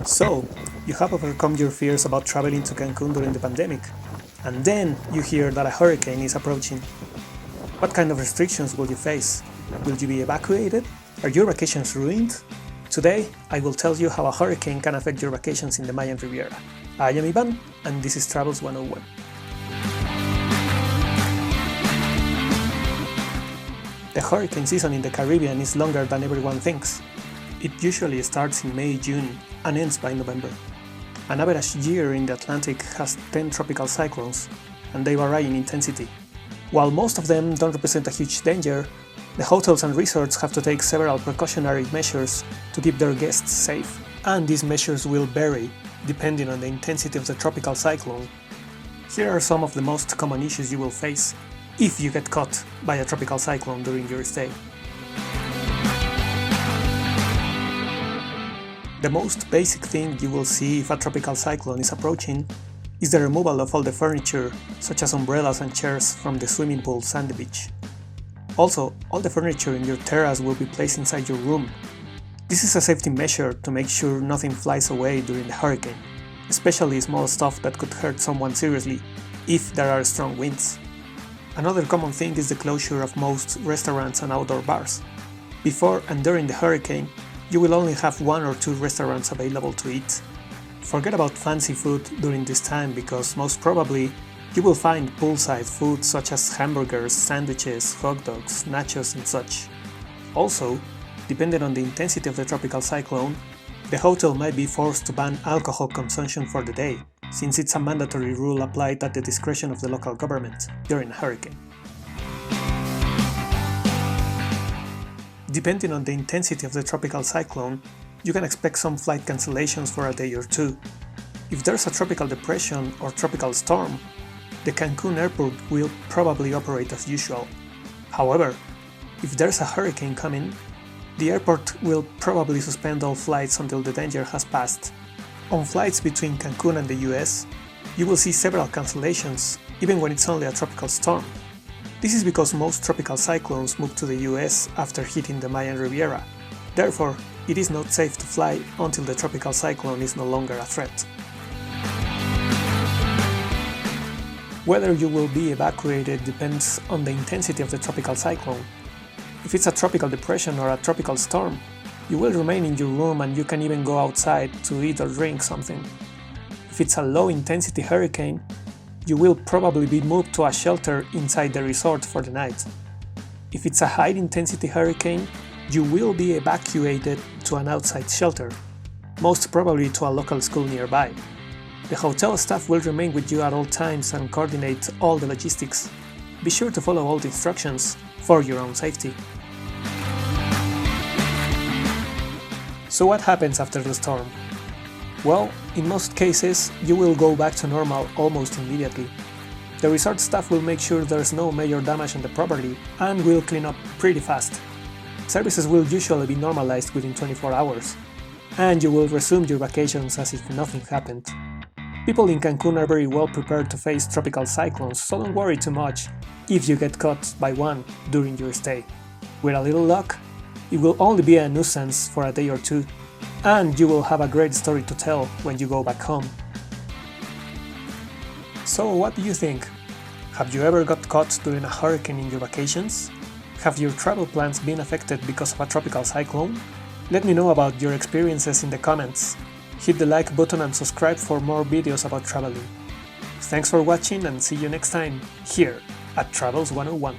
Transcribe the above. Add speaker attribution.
Speaker 1: So, you have overcome your fears about traveling to Cancun during the pandemic, and then you hear that a hurricane is approaching. What kind of restrictions will you face? Will you be evacuated? Are your vacations ruined? Today, I will tell you how a hurricane can affect your vacations in the Mayan Riviera. I am Ivan, and this is Travels 101. The hurricane season in the Caribbean is longer than everyone thinks. It usually starts in May, June, and ends by November. An average year in the Atlantic has 10 tropical cyclones, and they vary in intensity. While most of them don't represent a huge danger, the hotels and resorts have to take several precautionary measures to keep their guests safe, and these measures will vary depending on the intensity of the tropical cyclone. Here are some of the most common issues you will face if you get caught by a tropical cyclone during your stay. The most basic thing you will see if a tropical cyclone is approaching is the removal of all the furniture, such as umbrellas and chairs, from the swimming pools and the beach. Also, all the furniture in your terrace will be placed inside your room. This is a safety measure to make sure nothing flies away during the hurricane, especially small stuff that could hurt someone seriously if there are strong winds. Another common thing is the closure of most restaurants and outdoor bars. Before and during the hurricane, you will only have 1 or 2 restaurants available to eat. Forget about fancy food during this time because most probably you will find poolside food such as hamburgers, sandwiches, hot dogs, nachos and such. Also, depending on the intensity of the tropical cyclone, the hotel might be forced to ban alcohol consumption for the day, since it's a mandatory rule applied at the discretion of the local government during a hurricane. Depending on the intensity of the tropical cyclone, you can expect some flight cancellations for a day or two. If there's a tropical depression or tropical storm, the Cancun airport will probably operate as usual. However, if there's a hurricane coming, the airport will probably suspend all flights until the danger has passed. On flights between Cancun and the US, you will see several cancellations, even when it's only a tropical storm. This is because most tropical cyclones move to the US after hitting the Mayan Riviera. Therefore, it is not safe to fly until the tropical cyclone is no longer a threat. Whether you will be evacuated depends on the intensity of the tropical cyclone. If it's a tropical depression or a tropical storm, you will remain in your room and you can even go outside to eat or drink something. If it's a low-intensity hurricane, you will probably be moved to a shelter inside the resort for the night. If it's a high-intensity hurricane, you will be evacuated to an outside shelter, most probably to a local school nearby. The hotel staff will remain with you at all times and coordinate all the logistics. Be sure to follow all the instructions for your own safety. So what happens after the storm? Well, in most cases, you will go back to normal almost immediately. The resort staff will make sure there's no major damage on the property and will clean up pretty fast. Services will usually be normalized within 24 hours, and you will resume your vacations as if nothing happened. People in Cancun are very well prepared to face tropical cyclones, so don't worry too much if you get caught by one during your stay. With a little luck, it will only be a nuisance for a day or two, and you will have a great story to tell when you go back home. So what do you think? Have you ever got caught during a hurricane in your vacations? Have your travel plans been affected because of a tropical cyclone? Let me know about your experiences in the comments. Hit the like button and subscribe for more videos about traveling. Thanks for watching and see you next time here at Travels 101.